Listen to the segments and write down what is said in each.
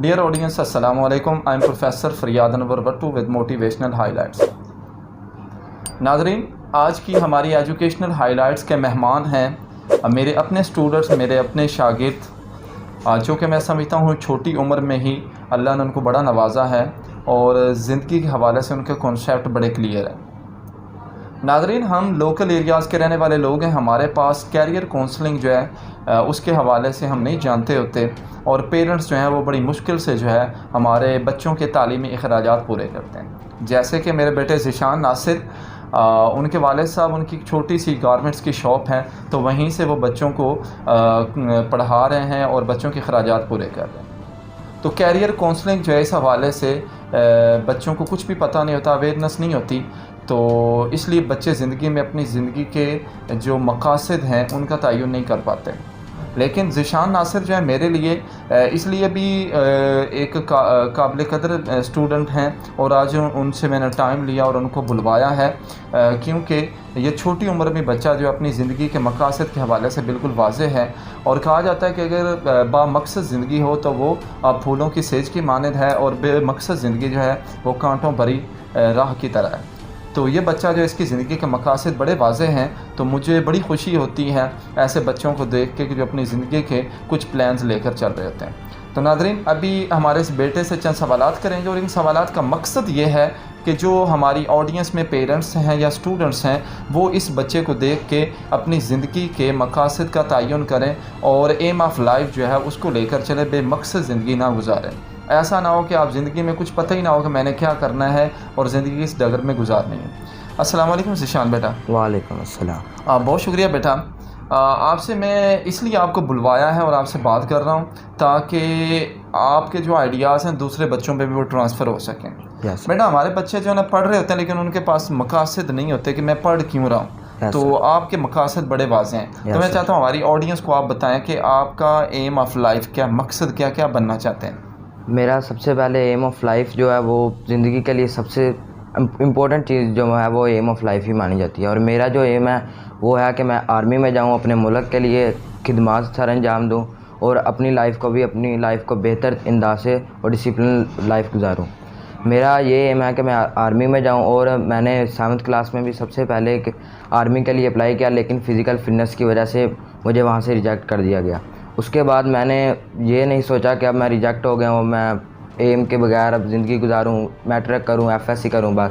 Dear audience, Assalamu alaikum. I am Professor Faryad Anwar Wattu with motivational highlights. नाज़रीन, आज की हमारी educational highlights के मेहमान हैं मेरे अपने स्टूडेंट्स, मेरे अपने शागिर्द, जो कि मैं समझता हूँ छोटी उम्र में ही अल्लाह ने उनको बड़ा नवाजा है और ज़िंदगी के हवाले से उनके कॉन्सेप्ट बड़े क्लियर हैं। नाज़रीन, हम लोकल एरियाज़ के रहने वाले लोग हैं, हमारे पास कैरियर काउंसलिंग जो है उसके हवाले से हम नहीं जानते होते और पेरेंट्स जो हैं वो बड़ी मुश्किल से जो है हमारे बच्चों के तालीमी अखराजात पूरे करते हैं। जैसे कि मेरे बेटे ज़ीशान नासिर, उनके वालिद साहब, उनकी छोटी सी गारमेंट्स की शॉप है, तो वहीं से वो बच्चों को पढ़ा रहे हैं और बच्चों के अखराजात पूरे कर रहे हैं। तो कैरियर काउंसलिंग जो है इस हवाले से बच्चों को कुछ भी पता नहीं होता, अवेयरनेस नहीं होती, तो इसलिए बच्चे ज़िंदगी में अपनी ज़िंदगी के जो मकासद हैं उनका तयन नहीं कर पाते। लेकिन ज़ीशान नासिर जो है मेरे लिए इसलिए भी एक काबिल कदर स्टूडेंट हैं और आज उनसे मैंने टाइम लिया और उनको बुलवाया है, क्योंकि ये छोटी उम्र में बच्चा जो अपनी ज़िंदगी के मकासद के हवाले से बिल्कुल वाज़ेह है। और कहा जाता है कि अगर बामकसद ज़िंदगी हो तो वो फूलों की सेज की मानद है और बेमकसद ज़िंदगी जो है वो कांटों भरी राह की तरह है। तो ये बच्चा जो इसकी ज़िंदगी के मकासद बड़े वाज़ेह हैं, तो मुझे बड़ी खुशी होती है ऐसे बच्चों को देख के कि जो अपनी ज़िंदगी के कुछ प्लान्स लेकर चल रहे होते हैं। तो नाज़रीन, अभी हमारे इस बेटे से चंद सवालात करेंगे और इन सवालात का मकसद ये है कि जो हमारी ऑडियंस में पेरेंट्स हैं या स्टूडेंट्स हैं वो इस बच्चे को देख के अपनी ज़िंदगी के मकासद का तयन करें और एम ऑफ लाइफ जो है उसको लेकर चले, बेमकसद ज़िंदगी ना गुजारें। ऐसा ना हो कि आप ज़िंदगी में कुछ पता ही ना हो कि मैंने क्या करना है और ज़िंदगी इस डगर में गुजारनी है। अस्सलाम वालेकुम ज़ीशान बेटा। वालेकुम अस्सलाम। बहुत शुक्रिया बेटा। आपसे मैं इसलिए आपको बुलवाया है और आपसे बात कर रहा हूँ ताकि आपके जो आइडियाज़ हैं दूसरे बच्चों पे भी वो ट्रांसफ़र हो सकें। बेटा, हमारे बच्चे जो है ना पढ़ रहे होते हैं लेकिन उनके पास मकासद नहीं होते कि मैं पढ़ क्यों रहा हूँ। तो आपके मकासद बड़े वाज़ेह हैं। तो मैं चाहता हूँ हमारी ऑडियंस को आप बताएँ कि आपका एम ऑफ़ लाइफ क्या, मकसद क्या, क्या बनना चाहते हैं? मेरा सबसे पहले एम ऑफ़ लाइफ जो है वो ज़िंदगी के लिए सबसे इम्पोर्टेंट चीज़ जो है वो एम ऑफ़ लाइफ ही मानी जाती है। और मेरा जो एम है वो है कि मैं आर्मी में जाऊँ, अपने मुल्क के लिए खिदमत सर अंजाम दूँ और अपनी लाइफ को बेहतर अंदाज से और डिसिप्लिन लाइफ गुजारूँ। मेरा ये एम है कि मैं आर्मी में जाऊँ और मैंने 7th क्लास में भी सबसे पहले आर्मी के लिए अप्लाई किया, लेकिन फ़िज़िकल फ़िटनेस की वजह से मुझे वहाँ से रिजेक्ट कर दिया गया। उसके बाद मैंने ये नहीं सोचा कि अब मैं रिजेक्ट हो गया हूँ, मैं एम के बगैर अब ज़िंदगी गुजारूँ, मैट्रिक करूँ, FSC करूँ बस।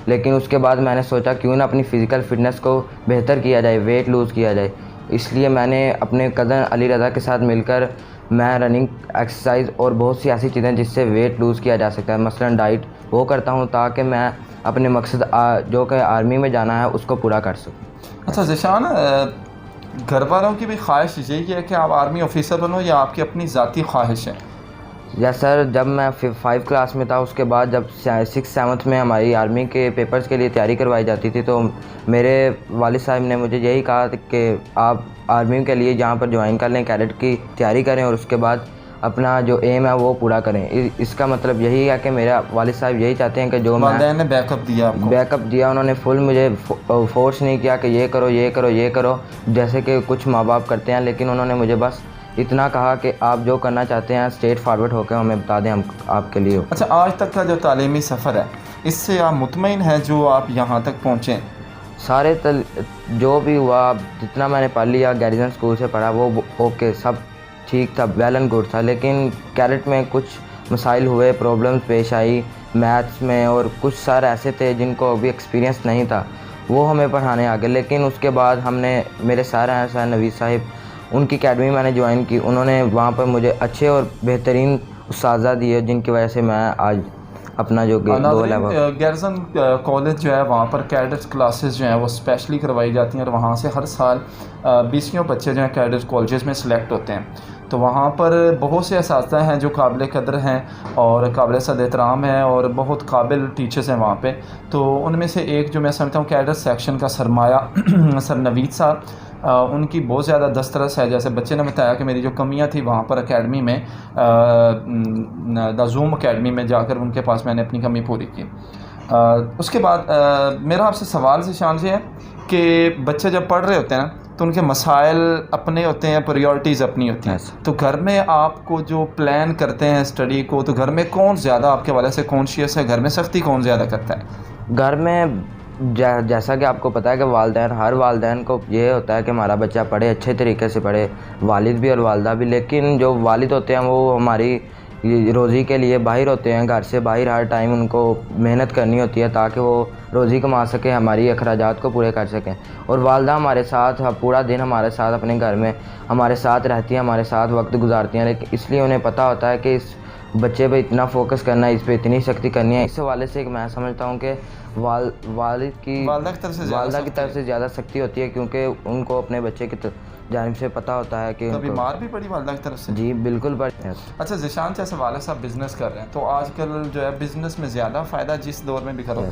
लेकिन उसके बाद मैंने सोचा क्यों ना अपनी फ़िज़िकल फ़िटनेस को बेहतर किया जाए, वेट लूज़ किया जाए। इसलिए मैंने अपने कज़न अली रज़ा के साथ मिलकर मैं रनिंग, एक्सरसाइज और बहुत सी ऐसी चीज़ें जिससे वेट लूज़ किया जा सकता है, मसलन डाइट, वो करता हूँ ताकि मैं अपने मकसद जो कि आर्मी में जाना है उसको पूरा कर सकूँ। अच्छा ज़ीशान, घर वालों की भी ख्वाहिश यही है कि आप आर्मी ऑफिसर बनो या आपकी अपनी ज़ाती ख्वाहिश है? या सर, जब मैं 5 क्लास में था उसके बाद जब 6-7 में हमारी आर्मी के पेपर्स के लिए तैयारी करवाई जाती थी तो मेरे वालिद साहब ने मुझे यही कहा कि आप आर्मी के लिए जहाँ पर ज्वाइन कर लें, कैडेट की तैयारी करें और उसके बाद अपना जो एम है वो पूरा करें। इसका मतलब यही है कि मेरा वालिद साहब यही चाहते हैं कि जो मैंने बैकअप दिया आपको? बैकअप दिया, उन्होंने फुल मुझे फोर्स नहीं किया कि ये करो ये करो ये करो जैसे कि कुछ माँ बाप करते हैं, लेकिन उन्होंने मुझे बस इतना कहा कि आप जो करना चाहते हैं स्ट्रेट फॉरवर्ड होकर हमें बता दें, हम आपके लिए। अच्छा, आज तक का जो तालीमी सफ़र है इससे आप मुतमईन हैं जो आप यहाँ तक पहुँचे? सारे जो भी हुआ, जितना मैंने पढ़ लिया, गैरिजन स्कूल से पढ़ा, वो ओके, सब ठीक था, वेल एंड गुड था। लेकिन कैडेट में कुछ मसाइल हुए, प्रॉब्लम्स पेश आई मैथ्स में और कुछ सर ऐसे थे जिनको अभी एक्सपीरियंस नहीं था, वो हमें पढ़ाने आ गए। लेकिन उसके बाद हमने, मेरे सर हैं सर नवीद साहिब, उनकी अकेडमी मैंने ज्वाइन की, उन्होंने वहाँ पर मुझे अच्छे और बेहतरीन उस्ताज़ा दिए जिनकी वजह से मैं आज अपना जो गोल है। गैरिसन कॉलेज जो है वहाँ पर कैडेट्स क्लासेस जो हैं वो स्पेशली करवाई जाती हैं और वहाँ से हर साल 20 बच्चे जो हैं कैडेट्स कॉलेजेस में सिलेक्ट होते हैं। तो वहाँ पर बहुत से असातिज़ा हैं जो काबिल कदर हैं और काबिल सद एहतराम हैं और बहुत काबिल टीचर्स हैं वहाँ पे। तो उनमें से एक जो मैं समझता हूँ कैडेट सेक्शन का सरमाया सर नवीद साहब, उनकी बहुत ज़्यादा दस्तरस है। जैसे बच्चे ने बताया कि मेरी जो कमियां थी वहाँ पर एकेडमी में, द जूम एकेडमी में जाकर उनके पास मैंने अपनी कमी पूरी की। उसके बाद मेरा आपसे सवाल ज़ीशान जी है कि बच्चे जब पढ़ रहे होते हैं ना तो उनके मसाइल अपने होते हैं, प्रायोरिटीज़ अपनी होती हैं। Yes. तो घर में आपको जो प्लान करते हैं स्टडी को, तो घर में कौन ज़्यादा आपके वाले से कॉन्शियस है, घर में सख्ती कौन ज़्यादा करता है? घर में जैसा कि आपको पता है कि वालदैन, हर वालदैन को ये होता है कि हमारा बच्चा पढ़े, अच्छे तरीके से पढ़े, वालिद भी और वालदा भी। लेकिन जो वालिद होते हैं वो हमारी रोज़ी के लिए बाहर होते हैं, घर से बाहर हर टाइम उनको मेहनत करनी होती है ताकि वो रोज़ी कमा सकें, हमारी अखराजात को पूरे कर सकें। और वालदा हमारे साथ पूरा दिन हमारे साथ अपने घर में हमारे साथ रहती हैं, हमारे साथ वक्त गुजारती हैं। लेकिन इसलिए उन्हें पता होता है कि इस बच्चे पे इतना फोकस करना है, इस पे इतनी सख्ती करनी है। इस हवाले से मैं समझता हूँ कि वालिद की वालदा की तरफ से ज़्यादा सख्ती होती है, क्योंकि उनको अपने बच्चे की जानिब से पता होता है कि कभी मार भी पड़ी वालदा की तरफ से? जी बिल्कुल पड़ी। अच्छा ज़ीशान, जैसे वाले साहब बिज़नेस कर रहे हैं, तो आजकल जो है बिज़नेस में ज़्यादा फ़ायदा जिस दौर में भी करो,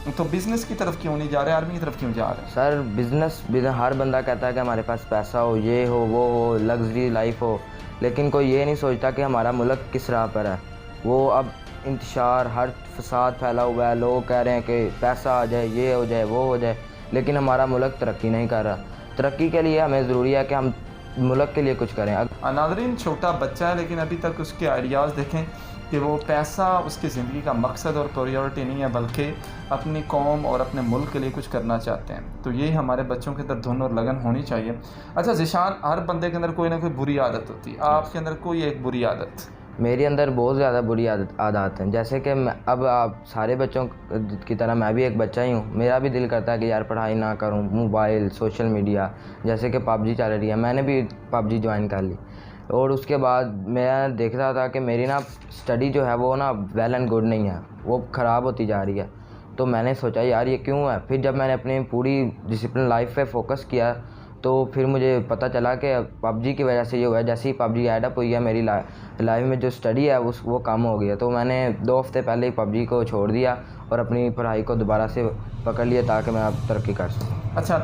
तो बिज़नेस की तरफ क्यों नहीं जा रहे, आर्मी की तरफ क्यों जा रहे हैं? सर बिज़नेस हर बंदा कहता है कि हमारे पास पैसा हो, ये हो, वो हो, लग्जरी लाइफ हो, लेकिन कोई ये नहीं सोचता कि हमारा मुल्क किस राह पर है। वो अब इंतशार, हर फसाद फैला हुआ है, लोग कह रहे हैं कि पैसा आ जाए, ये हो जाए, वो हो जाए, लेकिन हमारा मुल्क तरक्की नहीं कर रहा। तरक्की के लिए हमें ज़रूरी है कि हम मुल्क के लिए कुछ करें। नाज़रीन, छोटा बच्चा है लेकिन अभी तक उसके आइडियाज़ देखें कि वो पैसा उसकी ज़िंदगी का मकसद और प्रायोरिटी नहीं है, बल्कि अपनी कौम और अपने मुल्क के लिए कुछ करना चाहते हैं। तो यही हमारे बच्चों के अंदर धुन और लगन होनी चाहिए। अच्छा ज़ीशान, हर बंदे के अंदर कोई ना कोई बुरी आदत होती है, आपके अंदर कोई एक बुरी आदत? मेरे अंदर बहुत ज़्यादा बुरी आदत हैं। जैसे कि अब आप सारे बच्चों की तरह मैं भी एक बच्चा ही हूँ। मेरा भी दिल करता है कि यार पढ़ाई ना करूँ, मोबाइल, सोशल मीडिया, जैसे कि पबजी चल रही है, मैंने भी पबजी ज्वाइन कर ली। और उसके बाद मैं देख रहा था कि मेरी ना स्टडी जो है वो ना वेल एंड गुड नहीं है, वो ख़राब होती जा रही है। तो मैंने सोचा यार ये क्यों है। फिर जब मैंने अपनी पूरी डिसिप्लिन लाइफ पे फोकस किया तो फिर मुझे पता चला कि पबजी की वजह से ये हुआ है। जैसे ही पबजी ऐड अप हुई है मेरी लाइफ में जो स्टडी है वो कम हो गया। तो मैंने 2 हफ्ते पहले ही पबजी को छोड़ दिया और अपनी पढ़ाई को दोबारा से पकड़ लिया ताकि मैं अब तरक्की कर सकूँ। अच्छा,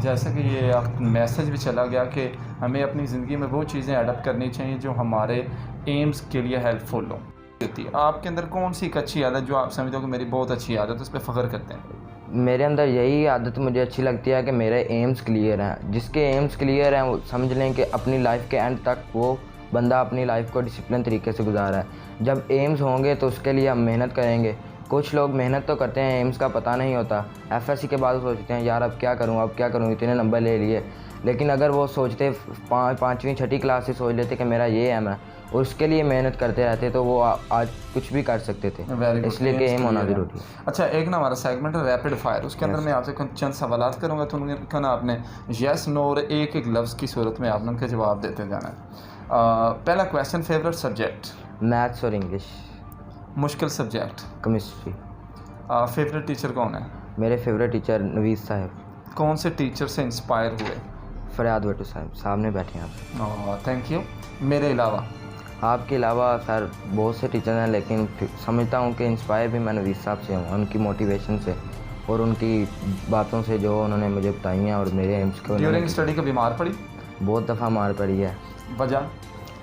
जैसा कि ये आप मैसेज भी चला गया कि हमें अपनी ज़िंदगी में वो चीज़ें अडॉप्ट करनी चाहिए जो हमारे एम्स के लिए हेल्पफुल हों। आपके अंदर कौन सी एक अच्छी आदत जो आप समझते हो कि मेरी बहुत अच्छी आदत, उस पर फ़ख्र करते हैं? मेरे अंदर यही आदत मुझे अच्छी लगती है कि मेरे एम्स क्लियर हैं। जिसके एम्स क्लियर हैं वो समझ लें कि अपनी लाइफ के एंड तक वो बंदा अपनी लाइफ को डिसिप्लिन तरीके से गुजारा है। जब एम्स होंगे तो उसके लिए हम मेहनत करेंगे। कुछ लोग मेहनत तो करते हैं, एम्स का पता नहीं होता, एफएससी के बाद सोचते हैं यार अब क्या करूँ, इतने नंबर ले लिए। लेकिन अगर वो सोचते 5वीं 6ठी क्लास से सोच लेते कि मेरा ये एम है और उसके लिए मेहनत करते रहते तो वो आज कुछ भी कर सकते थे। इसलिए कि एम होना ज़रूरी है। अच्छा, एक ना हमारा सेगमेंट है रैपिड फायर, उसके अंदर मैं आपसे चंद सवाल करूँगा तो उनका ना आपने यस नो और एक एक लफ्ज़ की सूरत में आपने उनके जवाब देते जाना है। पहला क्वेश्चन, फेवरेट सब्जेक्ट? मैथ्स और इंग्लिश। मुश्किल सब्जेक्ट? केमिस्ट्री। फेवरेट टीचर कौन है? मेरे फेवरेट टीचर नवीद साहब। कौन से टीचर से इंस्पायर हुए? फरियाद भट्टू साहब, सामने बैठे हैं आप। Thank you. मेरे अलावा? आपके अलावा सर बहुत से टीचर हैं, लेकिन समझता हूँ कि इंस्पायर भी मैं नवीद साहब से हूँ, उनकी मोटिवेशन से और उनकी बातों से जो उन्होंने मुझे बताई हैं। और मेरे एम्स को ड्यूरिंग स्टडी कभी मार पड़ी? बहुत दफ़ा मार पड़ी है।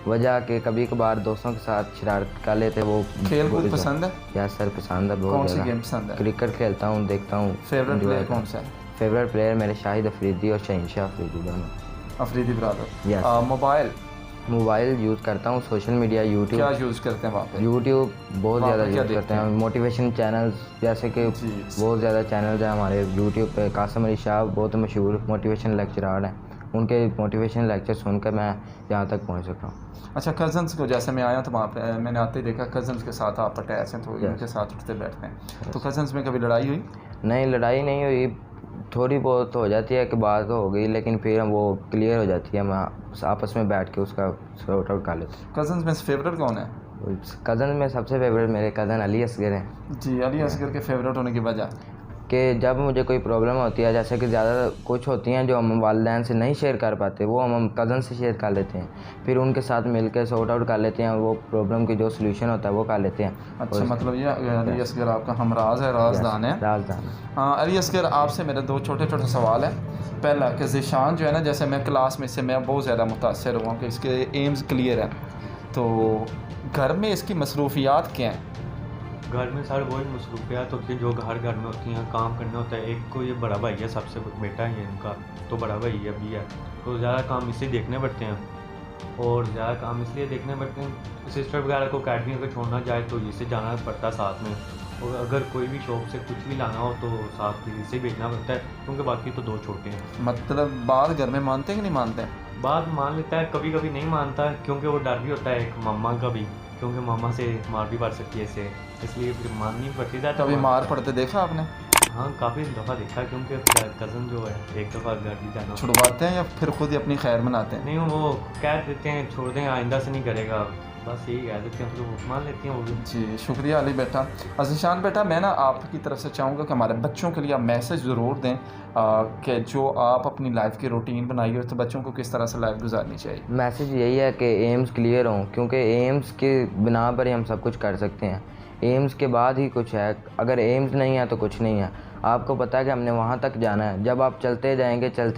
वजह के कभी कभार दोस्तों के साथ शरारत कर लेते। वो खेल कूद पसंद है? यस सर, पसंद है बहुत। कौन सी गेम पसंद है? क्रिकेट खेलता हूँ, देखता हूँ। फेवरेट प्लेयर कौन सा है? फेवरेट प्लेयर मेरे शाहिद अफरीदी और शहनशाह अफरीदी दोनों। Afridi brother. Yes. Mobile use करता हूँ, सोशल मीडिया, यूट्यूब। क्या यूज़ करते हैं वहाँ पे? यूट्यूब बहुत ज़्यादा यूज़ करते हैं। मोटिवेशन चैनल्स जैसे कि बहुत ज़्यादा चैनल्स हैं हमारे यूट्यूब पे। कासिम अली शाह बहुत मशहूर मोटिवेशन लेक्चरार हैं, उनके मोटिवेशन लेक्चर सुनकर मैं यहाँ तक पहुँच सका हूँ। अच्छा, कज़न्स को जैसे मैं आया तो वहाँ पे मैंने आते ही देखा कज़न्स के साथ आप अटैच हैं, तो उनके साथ उठते बैठते हैं। तो कज़न्स में कभी लड़ाई हुई? नहीं, लड़ाई नहीं हुई, थोड़ी बहुत हो जाती है कि बात हो गई, लेकिन फिर वो क्लियर हो जाती है। हम आपस में बैठ के उसका सॉर्ट आउट कर लेते हैं। कज़न्स में फेवरेट कौन है? कज़न में सबसे फेवरेट मेरे कज़न अली असगर हैं। जी, अली असगर के फेवरेट होने की वजह? कि जब मुझे कोई प्रॉब्लम होती है, जैसे कि ज़्यादा कुछ होती हैं जो हम वालिदैन से नहीं शेयर कर पाते, वो हम कज़न से शेयर कर लेते हैं, फिर उनके साथ मिलकर सॉर्ट आउट कर लेते हैं, वो प्रॉब्लम की जो सलूशन होता है वो कर लेते हैं। अच्छा, मतलब ये अली असगर आपका हमराज है, राजदान है? राजदान। हाँ, अली असगर आपसे मेरे 2 छोटे छोटे सवाल हैं। पहला कि ज़ीशान जो है ना, जैसे मैं क्लास में से मैं बहुत ज़्यादा मुतासर हुआ कि इसके एम्स क्लियर हैं, तो घर में इसकी मसरूफियात क्या हैं? घर में सारे वही मसरूफियात होती हैं जो हर घर में होती हैं। काम करना होता है, एक को ये बड़ा भाई है, सबसे बेटा है इनका, तो बड़ा भाई अभी है, तो ज़्यादा काम इससे देखने पड़ते हैं। और ज़्यादा काम इसलिए देखने पड़ते हैं, सिस्टर वगैरह को अकेडमी अगर छोड़ना जाए तो इससे जाना पड़ता है साथ में, और अगर कोई भी शॉप से कुछ भी लाना हो तो साथ में इसे भेजना पड़ता है, क्योंकि बाकी तो 2 छोटे हैं। मतलब बात घर में मानते हैं कि नहीं मानते हैं? बात मान लेता है, कभी कभी नहीं मानता, क्योंकि वो डर भी होता है एक मम्मा का भी, क्योंकि मामा से मार भी पड़ सकती है इससे, इसलिए फिर माननी पड़ती है। कभी मार पड़ते देखा आपने? हाँ, काफ़ी दफ़ा देखा, क्योंकि कज़न जो है एक दफ़ा घर भी जाना। छुड़वाते हैं या फिर खुद ही अपनी खैर मनाते हैं? नहीं, वो कह देते हैं छोड़ दें, आइंदा से नहीं करेगा, बस यही कह देते हैं, फिर वो मान लेती हैं वो भी। जी शुक्रिया अली बेटा। ज़ीशान बेटा, मैं ना आपकी तरफ से चाहूँगा कि हमारे बच्चों के लिए आप मैसेज ज़रूर दें कि जो आप अपनी लाइफ की रूटीन बनाई हो तो बच्चों को किस तरह से लाइफ गुजारनी चाहिए। मैसेज यही है कि एम्स क्लियर हों, क्योंकि एम्स के बिना पर ही हम सब कुछ कर सकते हैं। एम्स के बाद ही कुछ है, अगर एम्स नहीं है तो कुछ नहीं है। आपको पता है कि हमने वहाँ तक जाना है, जब आप चलते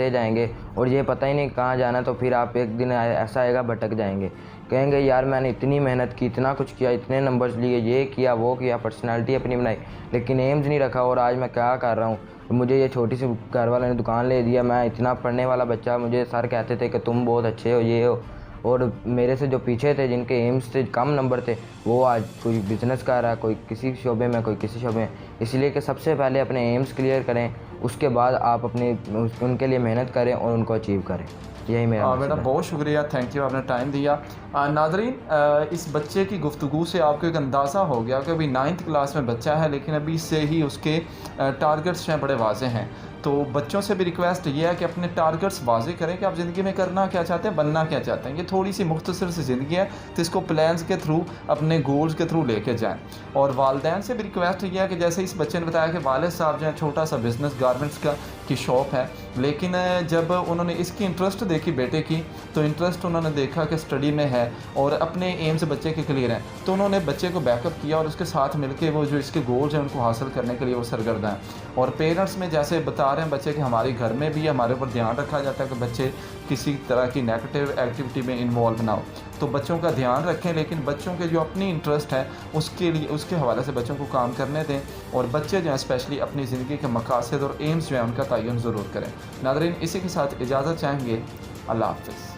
जाएंगे और ये पता ही नहीं कहाँ जाना है, तो फिर आप एक दिन ऐसा आएगा भटक जाएंगे, कहेंगे यार मैंने इतनी मेहनत की, इतना कुछ किया, इतने नंबर्स लिए, ये किया वो किया, पर्सनालिटी अपनी बनाई, लेकिन एम्स नहीं रखा, और आज मैं क्या कर रहा हूँ। मुझे ये छोटी सी घर वाले ने दुकान ले दिया, मैं इतना पढ़ने वाला बच्चा, मुझे सर कहते थे कि तुम बहुत अच्छे हो, ये हो, और मेरे से जो पीछे थे जिनके एम्स से कम नंबर थे, वो आज कोई बिज़नेस कर रहा है, कोई किसी शोबे में, कोई किसी शोबे में। इसलिए कि सबसे पहले अपने एम्स क्लियर करें, उसके बाद आप अपने उनके लिए मेहनत करें और उनको अचीव करें। यही मेरा बेटा बहुत शुक्रिया, थैंक यू, आपने टाइम दिया। नादरीन, इस बच्चे की गुफ्तगू से आपको एक अंदाज़ा हो गया कि अभी 9th क्लास में बच्चा है, लेकिन अभी से ही उसके टारगेट्स हैं बड़े वाजे हैं। तो बच्चों से भी रिक्वेस्ट ये है कि अपने टारगेट्स वाजे करें कि आप ज़िंदगी में करना क्या चाहते हैं, बनना क्या चाहते हैं। ये थोड़ी सी मुख्तसर सी ज़िंदगी है, तो इसको प्लान्स के थ्रू, अपने गोल्स के थ्रू लेके जाएं। और वालिदैन से भी रिक्वेस्ट ये है कि जैसे इस बच्चे ने बताया कि वालिद साहब जो है छोटा सा बिज़नेस गारमेंट्स का की शॉप है, लेकिन जब उन्होंने इसकी इंटरेस्ट देखी बेटे की, तो इंटरेस्ट उन्होंने देखा कि स्टडी में है और अपने एम्स बच्चे के क्लियर हैं, तो उन्होंने बच्चे को बैकअप किया और उसके साथ मिलकर वो जो इसके गोल्स हैं उनको हासिल करने के लिए वो सरगर्दा हैं। और पेरेंट्स में जैसे बता रहे हैं बच्चे कि हमारे घर में भी हमारे ऊपर ध्यान रखा जाता है कि बच्चे किसी तरह की नेगेटिव एक्टिविटी में इन्वॉल्व ना हो, तो बच्चों का ध्यान रखें, लेकिन बच्चों के जो अपनी इंटरेस्ट है उसके लिए, उसके हवाले से बच्चों को काम करने दें, और बच्चे जो हैं स्पेशली अपनी ज़िंदगी के मकासद और एम्स जो है उनका तयन ज़रूर करें। नादरीन, इसी के साथ इजाज़त चाहेंगे, अल्लाह हाफ़िज़।